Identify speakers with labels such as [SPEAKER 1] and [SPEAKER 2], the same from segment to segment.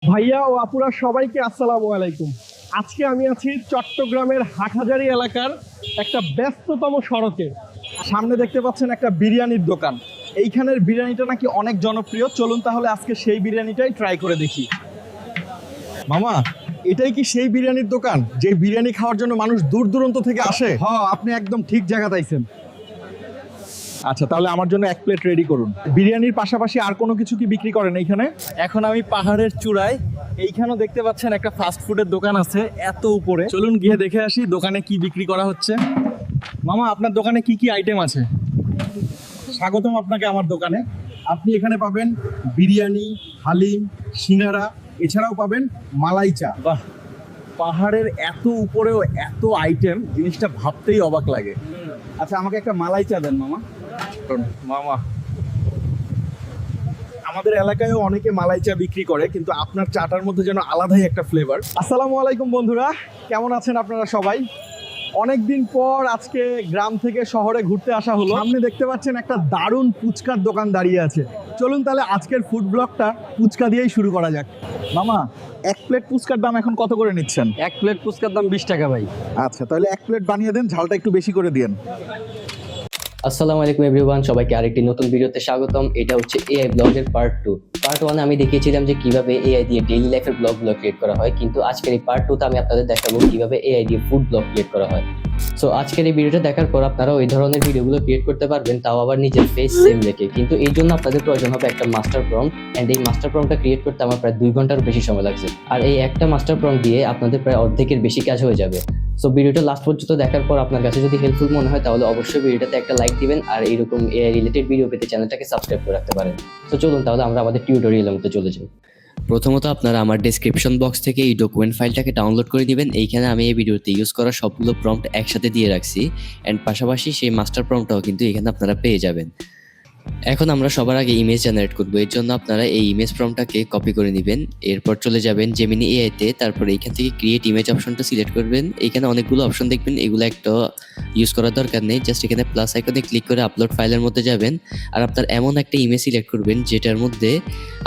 [SPEAKER 1] ভাইয়া ও আপুরা সবাইকে আসসালামু আলাইকুম। আজকে আমি আছি চট্টগ্রামের হাটহাজারী এলাকার একটা ব্যস্ততম সড়কে। সামনে দেখতে পাচ্ছেন একটা বিরিয়ানির দোকান। এইখানের বিরিয়ানিটা নাকি অনেক জনপ্রিয়। চলুন তাহলে আজকে সেই বিরিয়ানিটাই ট্রাই করে দেখি। মামা, এটাই কি সেই বিরিয়ানির দোকান যে বিরিয়ানি খাওয়ার জন্য মানুষ দূর দূরান্ত থেকে আসে?
[SPEAKER 2] হ্যাঁ, আপনি একদম ঠিক জায়গাতে আইছেন।
[SPEAKER 1] আচ্ছা, তাহলে আমার জন্য এক প্লেট রেডি করুন। বিরিয়ানির পাশাপাশি আর কোনো কিছু কি বিক্রি করেন এইখানে? এখন আমি পাহাড়ের চূড়ায়, এইখানেও দেখতে পাচ্ছেন একটা ফাস্ট ফুডের দোকান আছে এত উপরে। চলুন গিয়ে দেখে আসি দোকানে কি বিক্রি করা হচ্ছে। মামা, আপনার দোকানে কি কি আইটেম আছে?
[SPEAKER 2] স্বাগতম আপনাকে আমার দোকানে। আপনি এখানে পাবেন বিরিয়ানি, হালিম, সিঙ্গারা, এছাড়াও পাবেন মালাই চা।
[SPEAKER 1] বাহ, পাহাড়ের এত উপরেও এত আইটেম, জিনিসটা ভাবতেই অবাক লাগে।
[SPEAKER 2] আচ্ছা, আমাকে একটা মালাই চা দেন মামা।
[SPEAKER 1] মামা, আমাদের এলাকায়ও অনেকে মালাই চা বিক্রি করে, কিন্তু আপনার চাটার মধ্যে যেন আলাদাই একটা ফ্লেভার। আসসালামু আলাইকুম বন্ধুরা, কেমন আছেন আপনারা সবাই? অনেকদিন পর আজকে গ্রাম থেকে শহরে ঘুরতে আসা হলো। সামনে দেখতে পাচ্ছেন একটা দারুণ ফুচকার দোকান দাঁড়িয়ে আছে। চলুন তাহলে আজকের ফুড ব্লগটা ফুচকা দিয়েই শুরু করা যাক। মামা, এক প্লেট ফুচকার দাম এখন কত করে নিচ্ছেন?
[SPEAKER 3] এক প্লেট ফুচকার দাম 20 টাকা ভাই।
[SPEAKER 2] আচ্ছা, তাহলে এক প্লেট বানিয়ে দেন, ঝালটা একটু বেশি করে দিন।
[SPEAKER 3] আসসালামু আলাইকুম এভরিওয়ান, সবাইকে আরেকটি নতুন ভিডিওতে স্বাগতম। এটা হচ্ছে এআই ব্লগের পার্ট 2। পার্ট 1 আমি দেখিয়েছিলাম যে কিভাবে এআই দিয়ে ডেইলি লাইফের ব্লগগুলো ক্রিয়েট করা হয়, কিন্তু আজকের এই পার্ট 2তে আমি আপনাদের দেখাবো কিভাবে এআই দিয়ে ফুড ব্লগ ক্রিয়েট করা হয়। সো আজকের এই ভিডিওটা দেখার পর আপনারা ওই ধরনের ভিডিওগুলো ক্রিয়েট করতে পারবেন, তাও আবার নিজের ফেস সেম রেখে। কিন্তু এই জন্য আপনাদের প্রয়োজন হবে একটা মাস্টার প্রম্পট, এন্ড এই মাস্টার প্রম্পটটা ক্রিয়েট করতে আমার প্রায় 2 ঘন্টার বেশি সময় লাগছে। আর এই একটা মাস্টার প্রম্পট দিয়ে আপনাদের প্রায় অর্ধেকের বেশি কাজ হয়ে যাবে। সো ভিডিওটা লাস্ট পর্যন্ত দেখার পর আপনার কাছে যদি হেল্পফুল মনে হয় তাহলে অবশ্যই ভিডিওটাতে একটা লাইক দিবেন, আর এরকম এআই রিলেটেড ভিডিও পেতে চ্যানেলটাকে সাবস্ক্রাইব করে রাখতে পারেন। তো চলুন তাহলে আমরা আমাদের টিউটোরিয়ালের মধ্যে চলে যাই। প্রথমত আপনারা আমার ডেসক্রিপশন বক্স থেকে এই ডকুমেন্ট ফাইলটাকে ডাউনলোড করে দিবেন। এইখানে আমি এই ভিডিওতে ইউজ করা সবগুলো প্রম্পট একসাথে দিয়ে রাখছি, অ্যান্ড পাশাপাশি সেই মাস্টার প্রম্পটটাও কিন্তু এখানে আপনারা পেয়ে যাবেন। এখন আমরা সবার আগে ইমেজ জেনারেট করব। এর জন্য আপনারা এই ইমেজ প্রম্পটটাকে কপি করে নেবেন, এরপর চলে যাবেন জেমিনি এআইতে, তারপর এইখান থেকে ক্রিয়েট ইমেজ অপশনটা সিলেক্ট করবেন। এখানে অনেকগুলো অপশন দেখবেন, এগুলো একটা ইউজ করার দরকার নেই। জাস্ট এখানে প্লাস আইকনে ক্লিক করে আপলোড ফাইলের মধ্যে যাবেন, আর আপনার এমন একটা ইমেজ সিলেক্ট করবেন যেটার মধ্যে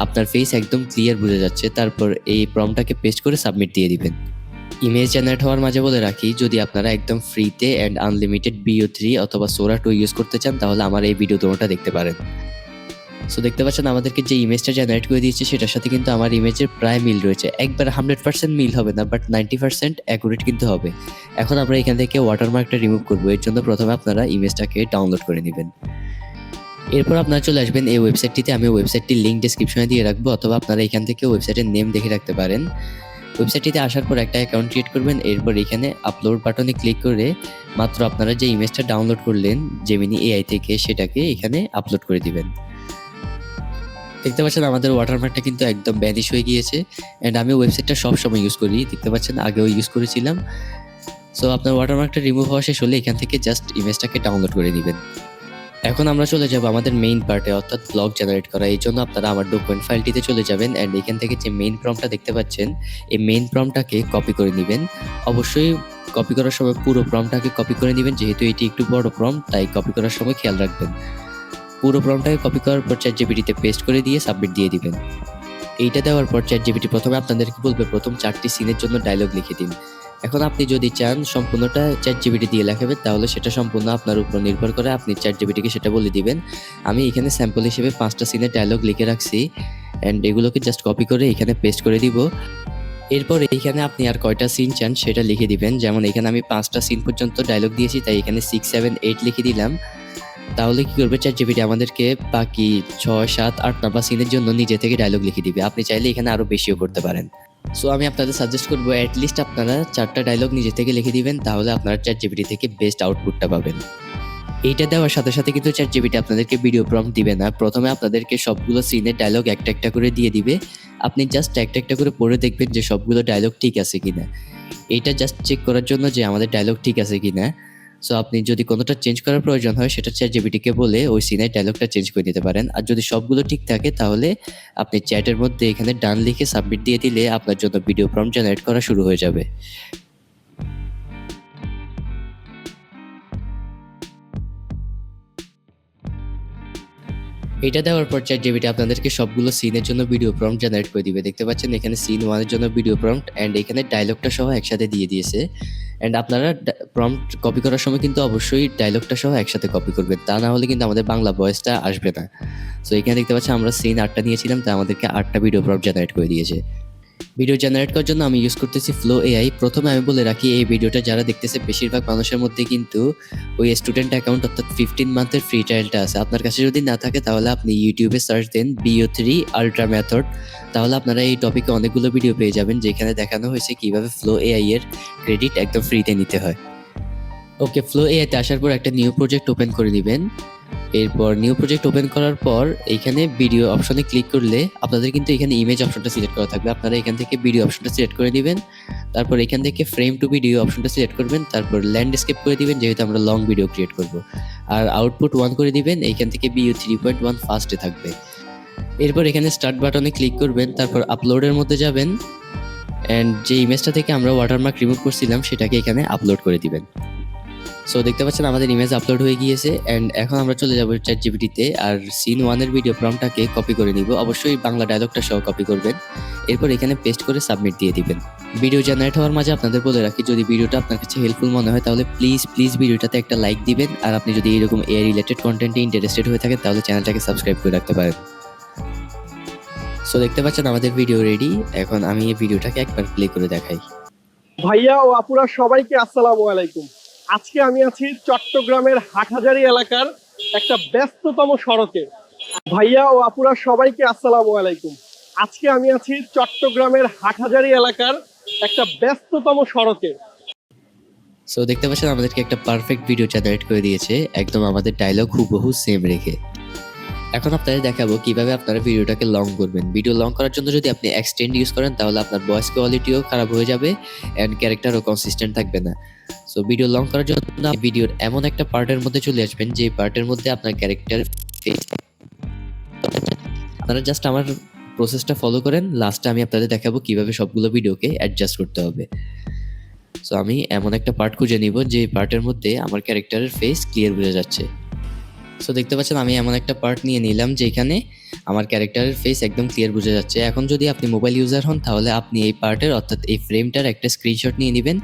[SPEAKER 3] আপনার ফেস একদম ক্লিয়ার বোঝা যাচ্ছে। তারপর এই প্রম্পটটাকে পেস্ট করে সাবমিট দিয়ে দিবেন। ইমেজ জেনারেট হওয়ার মাঝে বলে রাখি, যদি আপনারা একদম ফ্রিতে অ্যান্ড আনলিমিটেড BO3 অথবা সোরা 2 ইউজ করতে চান তাহলে আমার এই ভিডিও দুটোটা দেখতে পারেন। সো দেখতে পাচ্ছেন আমাদেরকে যে ইমেজটা জেনারেট করে দিয়েছে সেটার সাথে কিন্তু আমার ইমেজের প্রায় মিল রয়েছে। একবার 100% মিল হবে না, বাট 90% অ্যাকুরেট কিন্তু হবে। এখন আমরা এখান থেকে ওয়াটারমার্কটা রিমুভ করবো। এর জন্য প্রথমে আপনারা ইমেজটাকে ডাউনলোড করে নেবেন। এরপর আপনারা চলে আসবেন এই ওয়েবসাইটটিতে। আমি ওয়েবসাইটটির লিঙ্ক ডেসক্রিপশনে দিয়ে রাখবো, অথবা আপনারা এখান থেকে ওয়েবসাইটের নেম দেখে রাখতে পারেন। ওয়েবসাইটটিতে আসার পর একটা অ্যাকাউন্ট ক্রিয়েট করবেন, এরপর এখানে আপলোড বাটনে ক্লিক করে মাত্র আপনারা যে ইমেজটা ডাউনলোড করলেন জেমিনি এআই থেকে সেটাকে এখানে আপলোড করে দিবেন। দেখতে পাচ্ছেন আমাদের ওয়াটারমার্কটা কিন্তু একদম ব্যানিশ হয়ে গিয়েছে, অ্যান্ড আমি ওয়েবসাইটটা সবসময় ইউজ করি, দেখতে পাচ্ছেন আগেও ইউজ করেছিলাম। সো আপনার ওয়াটারমার্কটা রিমুভ হওয়া শেষ হলে এখান থেকে জাস্ট ইমেজটাকে ডাউনলোড করে নেবেন। এখন আমরা চলে যাব আমাদের মেইন পার্টে, অর্থাৎ ব্লগ জেনারেট করা। এই জন্য আপনারা আমার ডকুমেন্ট ফাইলটিতে চলে যাবেন, অ্যান্ড এখান থেকে যে মেইন প্রম্পটটা দেখতে পাচ্ছেন এই মেইন প্রম্পটটাকে কপি করে নেবেন। অবশ্যই কপি করার সময় পুরো প্রম্পটটাকে কপি করে নেবেন, যেহেতু এটি একটু বড় প্রম্পট তাই কপি করার সময় খেয়াল রাখবেন। পুরো প্রম্পটটাকে কপি করার পর চ্যাটজিপিটিতে পেস্ট করে দিয়ে সাবমিট দিয়ে দিবেন। এইটা দেওয়ার পর চ্যাটজিপিটি প্রথমে আপনাদেরকে বলবে প্রথম 4টি সিনের জন্য ডায়লগ লিখে দিন। এখন আপনি যদি চান সম্পূর্ণটা চ্যাটজিপিটি দিয়ে লেখাবেন তাহলে সেটা সম্পূর্ণ আপনার উপর নির্ভর করে, আপনি চ্যাটজিপিটিকে সেটা বলে দিবেন। আমি এখানে স্যাম্পল হিসেবে 5টা সিনের ডায়লগ লিখে রাখছি, অ্যান্ড এগুলোকে জাস্ট কপি করে এখানে পেস্ট করে দিব। এরপর এইখানে আপনি আর কয়টা সিন চান সেটা লিখে দিবেন। যেমন এখানে আমি 5টা সিন পর্যন্ত ডায়লগ দিয়েছি, তাই এখানে 6, 7, 8 লিখে দিলাম। তাহলে কি করবে, চ্যাটজিপিটি আমাদেরকে বাকি 6, 7, 8 নাম্বার সিনের জন্য নিজে থেকে ডায়লগ লিখে দিবে। আপনি চাইলে এখানে আরও বেশিও করতে পারেন। সো আমি আপনাদের সাজেস্ট করবো অ্যাটলিস্ট আপনারা 4টা ডায়লগ নিজে থেকে লিখে দিবেন, তাহলে আপনারা চ্যাটজিপিটি থেকে বেস্ট আউটপুটটা পাবেন। এইটা দেওয়ার সাথে সাথে কিন্তু চ্যাটজিপিটি আপনাদেরকে ভিডিও প্রম্পট দিবে না, প্রথমে আপনাদেরকে সবগুলো সিনের ডায়লগ একটা একটা করে দিয়ে দিবে। আপনি জাস্ট একটা একটা করে পড়ে দেখবেন যে সবগুলো ডায়লগ ঠিক আছে কিনা। এইটা জাস্ট চেক করার জন্য যে আমাদের ডায়লগ ঠিক আছে কিনা। সো আপনি যদি কোনোটা চেঞ্জ করার প্রয়োজন হয় সেটা চ্যাটজিপিটিকে বলে ওই সিনের ডায়লগটা চেঞ্জ করে দিতে পারেন। আর যদি সবগুলো ঠিক থাকে তাহলে আপনি চ্যাটের মধ্যে এখানে ডান লিখে সাবমিট দিয়ে দিলে আপনার জন্য ভিডিও প্রম্পট জেনারেট করা শুরু হয়ে যাবে। এটা দেওয়ার পর চ্যাট জিপিটি আপনাদেরকে সবগুলো সিনের জন্য ভিডিও প্রম্পট জেনারেট করে দিবে। দেখতে পাচ্ছেন এখানে সিন 1 এর জন্য ভিডিও প্রম্পট এন্ড এখানে ডায়লগটা সহ একসাথে দিয়ে দিয়েছে। এন্ড আপনারা প্রম্পট কপি করার সময় কিন্তু অবশ্যই ডায়লগটা সহ একসাথে কপি করবেন, তা না হলে কিন্তু আমাদের বাংলা ভয়েসটা আসবে না। সো এখানে দেখতে পাচ্ছেন আমরা সিন 8টা নিয়েছিলাম, তা আমাদেরকে 8টা ভিডিও প্রম্পট জেনারেট করে দিয়েছে। ভিডিও জেনারেট করার জন্য আমি ইউজ করতেছি ফ্লো এআই। প্রথমে আমি বলে রাখি, এই ভিডিওটা যারা দেখতেছে বেশিরভাগ মানুষের মধ্যে কিন্তু ওই স্টুডেন্ট অ্যাকাউন্ট অর্থাৎ 15 মান্থের ফ্রি ট্রায়ালটা আছে। আপনার কাছে যদি না থাকে তাহলে আপনি ইউটিউবে সার্চ দেন BO3 আলট্রা মেথড, তাহলে আপনারা এই টপিকে অনেকগুলো ভিডিও পেয়ে যাবেন যেখানে দেখানো হয়েছে কিভাবে ফ্লো এআই এর ক্রেডিট একদম ফ্রিতে নিতে হয়। ওকে, ফ্লো এআইতে আসার পর একটা নিউ প্রজেক্ট ওপেন করে দিবেন। এরপর নিউ প্রজেক্ট ওপেন করার পর এইখানে ভিডিও অপশনে ক্লিক করলে আপনাদের কিন্তু এখানে ইমেজ অপশনটা সিলেক্ট করা থাকবে। আপনারা এখান থেকে ভিডিও অপশনটা সিলেক্ট করে দিবেন। তারপর এখান থেকে ফ্রেম টু ভিডিও অপশনটা সিলেক্ট করবেন। তারপর ল্যান্ডস্কেপ করে দিবেন যেহেতু আমরা লং ভিডিও ক্রিয়েট করব। আর আউটপুট 1 করে দিবেন। এইখান থেকে BO 3.1 ফাস্টে থাকবে। এরপর এখানে স্টার্ট বাটনে ক্লিক করবেন। তারপর আপলোডের মধ্যে যাবেন অ্যান্ড যে ইমেজটা থেকে আমরা ওয়াটারমার্ক রিমুভ করছিলাম সেটাকে এখানে আপলোড করে দিবেন। সো দেখতে পাচ্ছেন আমাদের ইমেজ আপলোড হয়ে গিয়েছে অ্যান্ড এখন আমরা চলে যাব চ্যাট জিপিটিতে আর সিন 1 এর ভিডিও প্রম্পটটাকে কপি করে নিব। অবশ্যই বাংলা ডায়লগটা সহ কপি করবেন। এরপর এখানে পেস্ট করে সাবমিট দিয়ে দিবেন। ভিডিও জেনারেট হওয়ার মাঝে আপনাদের বলে রাখি, যদি ভিডিওটা আপনার কাছে হেল্পফুল মনে হয় তাহলে প্লিজ ভিডিওটাতে একটা লাইক দিবেন। আর আপনি যদি এরকম এআই রিলেটেড কন্টেন্টে ইন্টারেস্টেড হয়ে থাকেন তাহলে চ্যানেলটাকে সাবস্ক্রাইব করে রাখতে পারেন। সো দেখতে পাচ্ছেন আমাদের ভিডিও রেডি। এখন আমি এই ভিডিওটাকে একবার প্লে করে দেখাই।
[SPEAKER 1] ভাইয়া ও আপুরা সবাইকে আসসালামু আলাইকুম। আজকে আমি আছি চট্টগ্রামের হাটহাজারী এলাকার একটা ব্যস্ততম সড়কে। ভাইয়া ও আপুরা সবাইকে আসসালামু আলাইকুম। আজকে আমি আছি চট্টগ্রামের হাটহাজারী এলাকার একটা ব্যস্ততম সড়কে।
[SPEAKER 3] সো দেখতে পাচ্ছেন আমাদেরকে একটা পারফেক্ট ভিডিও জেনারেট করে দিয়েছে, একদম আমাদের ডায়লগ হুবহু সেম রেখে। এখন আপনাদের দেখাবো কিভাবে আপনারা ভিডিওটাকে লং করবেন। ভিডিও লং করার জন্য যদি আপনি এক্সটেন্ড ইউজ করেন তাহলে আপনার ভয়েস কোয়ালিটিও খারাপ হয়ে যাবে অ্যান্ড ক্যারেক্টারও কনসিস্টেন্ট থাকবে না। সো ভিডিও লং করার জন্য ভিডিওর এমন একটা পার্টের মধ্যে চলে আসবেন যে পার্টের মধ্যে আপনার ক্যারেক্টার ফেস। আপনারা জাস্ট আমার প্রসেসটা ফলো করেন, লাস্টে আমি আপনাদের দেখাবো কিভাবে সবগুলো ভিডিওকে অ্যাডজাস্ট করতে হবে। সো আমি এমন একটা পার্ট খুঁজে নিব যে পার্টের মধ্যে আমার ক্যারেক্টারের ফেস ক্লিয়ার বোঝা যাচ্ছে। সো দেখতে পাচ্ছেন আমি এমন একটা পার্ট নিয়ে নিলাম যেখানে আমার ক্যারেক্টারের ফেস একদম ক্লিয়ার বোঝা যাচ্ছে। এখন যদি আপনি মোবাইল ইউজার হন তাহলে আপনি এই পার্টের অর্থাৎ এই ফ্রেমটার একটা স্ক্রিনশট নিয়ে নেবেন।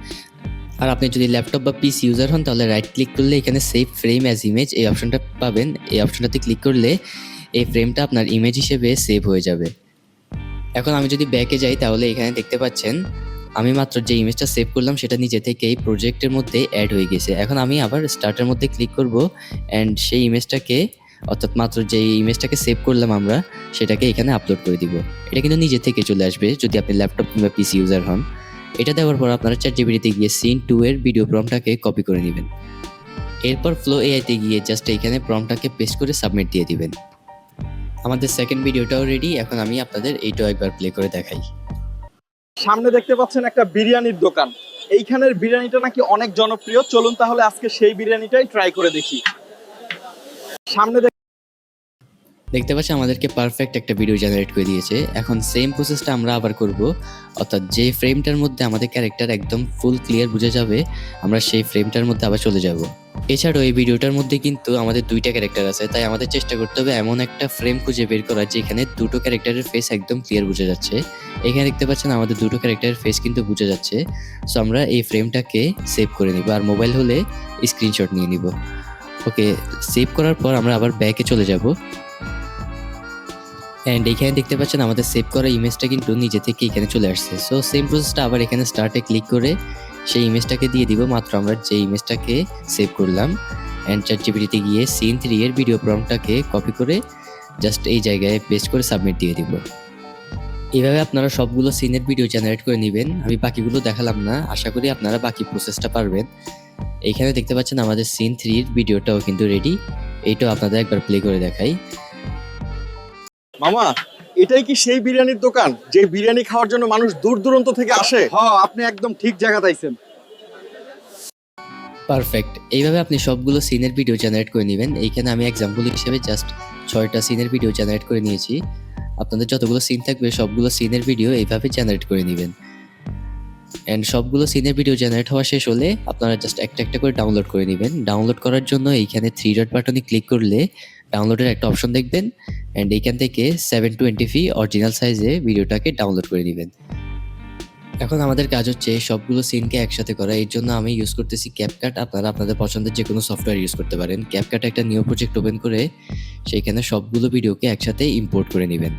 [SPEAKER 3] আর আপনি যদি ল্যাপটপ বা পিসি ইউজার হন তাহলে রাইট ক্লিক করলে এখানে সেভ ফ্রেম অ্যাজ ইমেজ এই অপশনটা পাবেন। এই অপশনটাতে ক্লিক করলে এই ফ্রেমটা আপনার ইমেজ হিসেবে সেভ হয়ে যাবে। এখন আমি যদি ব্যাকে যাই তাহলে এখানে দেখতে পাচ্ছেন আমি মাত্র যে ইমেজটা সেভ করলাম সেটা নিজে থেকে এই প্রজেক্টের মধ্যে অ্যাড হয়ে গেছে। এখন আমি আবার স্টার্টের মধ্যে ক্লিক করব অ্যান্ড সেই ইমেজটাকে অর্থাৎ মাত্র যে ইমেজটাকে সেভ করলাম আমরা সেটাকে এখানে আপলোড করে দিব। এটা কিন্তু নিজে থেকে চলে আসবে যদি আপনি ল্যাপটপ কিংবা পিসি ইউজার হন। এটা দেওয়ার পর আপনারা চ্যাট জিপিটিতে গিয়ে সিন 2 এর ভিডিও প্রম্পটটাকে কপি করে নেবেন। এরপর ফ্লো এআইতে গিয়ে জাস্ট এইখানে প্রম্পটটাকে পেস্ট করে সাবমিট দিয়ে দিবেন। আমাদের সেকেন্ড ভিডিওটাও রেডি। এখন আমি আপনাদের এইটাও একবার প্লে করে দেখাই।
[SPEAKER 1] সামনে দেখতে পাচ্ছেন একটা বিরিয়ানির দোকান। এইখানের বিরিয়ানিটা নাকি অনেক জনপ্রিয়। চলুন তাহলে আজকে সেই বিরিয়ানিটাই ট্রাই করে দেখি। সামনে
[SPEAKER 3] দেখতে পাচ্ছি আমাদেরকে পারফেক্ট একটা ভিডিও জেনারেট করে দিয়েছে। এখন সেম প্রসেসটা আমরা আবার করব, অর্থাৎ যে ফ্রেমটার মধ্যে আমাদের ক্যারেক্টার একদম ফুল ক্লিয়ার বুঝে যাবে আমরা সেই ফ্রেমটার মধ্যে আবার চলে যাব। এছাড়াও এই ভিডিওটার মধ্যে কিন্তু আমাদের দুইটা ক্যারেক্টার আছে, তাই আমাদের চেষ্টা করতে হবে এমন একটা ফ্রেম খুঁজে বের করা যেখানে দুটো ক্যারেক্টারের ফেস একদম ক্লিয়ার বুঝে যাচ্ছে। এখানে দেখতে পাচ্ছেন আমাদের দুটো ক্যারেক্টারের ফেস কিন্তু বুঝে যাচ্ছে। সো আমরা এই ফ্রেমটাকে সেভ করে নিব আর মোবাইল হলে স্ক্রিনশট নিয়ে নিব। ওকে, সেভ করার পর আমরা আবার ব্যাকে চলে যাব অ্যান্ড এখানে দেখতে পাচ্ছেন আমাদের সেভ করা ইমেজটা কিন্তু নিজে থেকে এখানে চলে আসছে। সো সেম প্রসেসটা আবার এখানে স্টার্টে ক্লিক করে সেই ইমেজটাকে দিয়ে দিব মাত্র আমরা যে ইমেজটাকে সেভ করলাম অ্যান্ড চ্যাট জিপিটিতে গিয়ে সিন 3 এর ভিডিও প্রম্পটটাকে কপি করে জাস্ট এই জায়গায় পেস্ট করে সাবমিট দিয়ে দিব। এইভাবে আপনারা সবগুলো সিনের ভিডিও জেনারেট করে নেবেন। আমি বাকিগুলো দেখালাম না, আশা করি আপনারা বাকি প্রসেসটা পারবেন। এইখানে দেখতে পাচ্ছেন আমাদের সিন 3 এর ভিডিওটাও কিন্তু রেডি। এইটাও আপনাদের একবার প্লে করে দেখাই।
[SPEAKER 1] মামা, এটাই কি সেই বিরিয়ানির দোকান যে বিরিয়ানি খাওয়ার জন্য মানুষ দূর দূরান্ত থেকে আসে?
[SPEAKER 2] হ্যাঁ, আপনি একদম ঠিক জায়গাতে আইছেন।
[SPEAKER 3] পারফেক্ট। এইভাবে আপনি সবগুলো সিনের ভিডিও জেনারেট করে নেবেন। এইখানে আমি এক্সাম্পল হিসেবে জাস্ট 6টা সিনের ভিডিও জেনারেট করে নিয়েছি। আপনাদের যতগুলো সিন থাকবে সবগুলো সিনের ভিডিও এইভাবে জেনারেট করে নেবেন অ্যান্ড সবগুলো সিনের ভিডিও জেনারেট হওয়া শেষ হলে আপনারা জাস্ট একটা একটা করে ডাউনলোড করে নেবেন। ডাউনলোড করার জন্য এইখানে 3 ডট বাটনে ক্লিক করলে ডাউনলোডের একটা অপশন দেখবেন অ্যান্ড এইখান থেকে 720p অরিজিনাল সাইজে ভিডিওটাকে ডাউনলোড করে নেবেন। এখন আমাদের কাজ হচ্ছে সবগুলো সিনকে একসাথে করা। এর জন্য আমি ইউজ করতেছি ক্যাপকাট। আপনারা আপনাদের পছন্দের যে কোনো সফটওয়্যার ইউজ করতে পারেন। ক্যাপকাট একটা নিউ প্রজেক্ট ওপেন করে সেইখানে সবগুলো ভিডিওকে একসাথে ইম্পোর্ট করে নেবেন।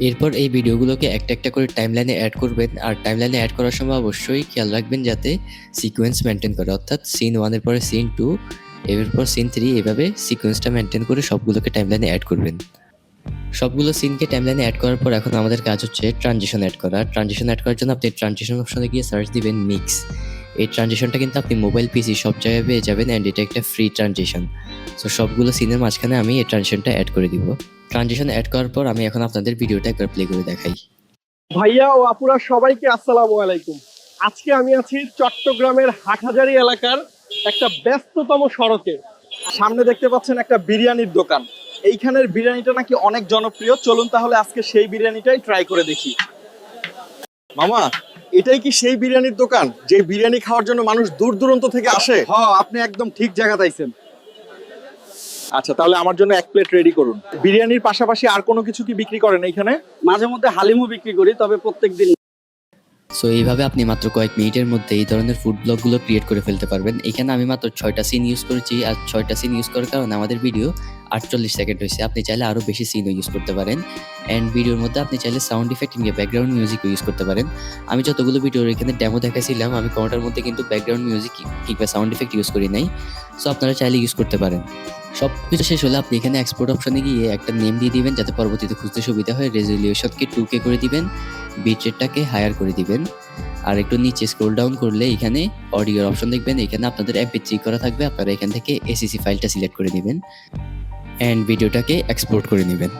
[SPEAKER 3] এরপর এই ভিডিওগুলোকে একটা একটা করে টাইমলাইনে অ্যাড করবেন। আর টাইমলাইনে অ্যাড করার সময় অবশ্যই খেয়াল রাখবেন যাতে সিকোয়েন্স মেনটেন করে, অর্থাৎ সিন 1 এর পরে সিন 2, এরপর সিন 3, এভাবে সিকোয়েন্সটা মেনটেন করে সবগুলোকে টাইমলাইনে অ্যাড করবেন। সবগুলো সিনকে টাইমলাইনে অ্যাড করার পর এখন আমাদের কাজ হচ্ছে ট্রানজিশন অ্যাড করা। ট্রানজিশন অ্যাড করার জন্য আপনি ট্রানজিশন অপশনে গিয়ে সার্চ দিবেন মিক্স। এই ট্রানজিশনটা কিন্তু আপনি মোবাইল পিসি সব জায়গায় পেয়ে যাবেন অ্যান্ড এটা একটা ফ্রি ট্রানজিশন। সো সবগুলো সিনের মাঝখানে আমি এই ট্রানজিশনটা অ্যাড করে দিব। ট্রানজিশন অ্যাড করার পর আমি এখন আপনাদের ভিডিওটা একবার প্লে করে দেখাই।
[SPEAKER 1] ভাইয়া ও আপুরা সবাইকে আসসালামু আলাইকুম। আজকে আমি আছি চট্টগ্রামের হাটহাজারী এলাকার একটা ব্যস্ততম সড়কে। সামনে দেখতে পাচ্ছেন একটা বিরিয়ানির দোকান। এইখানের বিরিয়ানিটা নাকি অনেক জনপ্রিয়। চলুন তাহলে আজকে সেই বিরিয়ানিটাই ট্রাই করে দেখি। মামা, এটাই কি সেই বিরিয়ানির দোকান যে বিরিয়ানি খাওয়ার জন্য মানুষ দূর দূরান্ত থেকে আসে?
[SPEAKER 2] হ্যাঁ, আপনি একদম ঠিক জায়গাতে আইছেন।
[SPEAKER 1] আচ্ছা, তাহলে আমার জন্য এক প্লেট রেডি করুন। বিরিয়ানির পাশাপাশি আর কোনো কিছু কি বিক্রি করেন এইখানে?
[SPEAKER 4] মাঝে মধ্যে হালিমও বিক্রি করি, তবে প্রত্যেকদিন।
[SPEAKER 3] সো এইভাবে আপনি মাত্র কয়েক মিনিটের মধ্যে এই ধরনের ফুড ব্লগগুলো ক্রিয়েট করে ফেলতে পারবেন। এখানে আমি মাত্র 6টা সিন ইউজ করেছি, আর 6টা সিন ইউজ করার কারণে আমাদের ভিডিও 48 সেকেন্ড হয়েছে। আপনি চাইলে আরও বেশি সিনও ইউজ করতে পারেন অ্যান্ড ভিডিওর মধ্যে আপনি চাইলে সাউন্ড ইফেক্ট কিংবা ব্যাকগ্রাউন্ড মিউজিকও ইউজ করতে পারেন। আমি যতগুলো ভিডিওর এখানে ডেমো দেখাইছিলাম আমি কোনোটার মধ্যে কিন্তু ব্যাকগ্রাউন্ড মিউজিক কিংবা সাউন্ড ইফেক্ট ইউজ করি নাই। সো আপনারা চাইলে ইউজ করতে পারেন। সব কিছু শেষ হলে আপনি এখানে এক্সপোর্ট অপশনে গিয়ে একটা নেম দিয়ে দিবেন যাতে পরবর্তীতে খুঁজতে সুবিধা হয়। রেজলিউশনকে 2K করে দিবেন, বিট রেটটাকে হায়ার করে দিবেন। আর একটু নিচে স্ক্রল ডাউন করলে এখানে অডিওর অপশন দেখবেন। এখানে আপনাদের MP3 করা থাকবে, আপনারা এখান থেকে ACC ফাইলটা সিলেক্ট করে নেবেন অ্যান্ড ভিডিওটাকে এক্সপোর্ট করে নেবেন।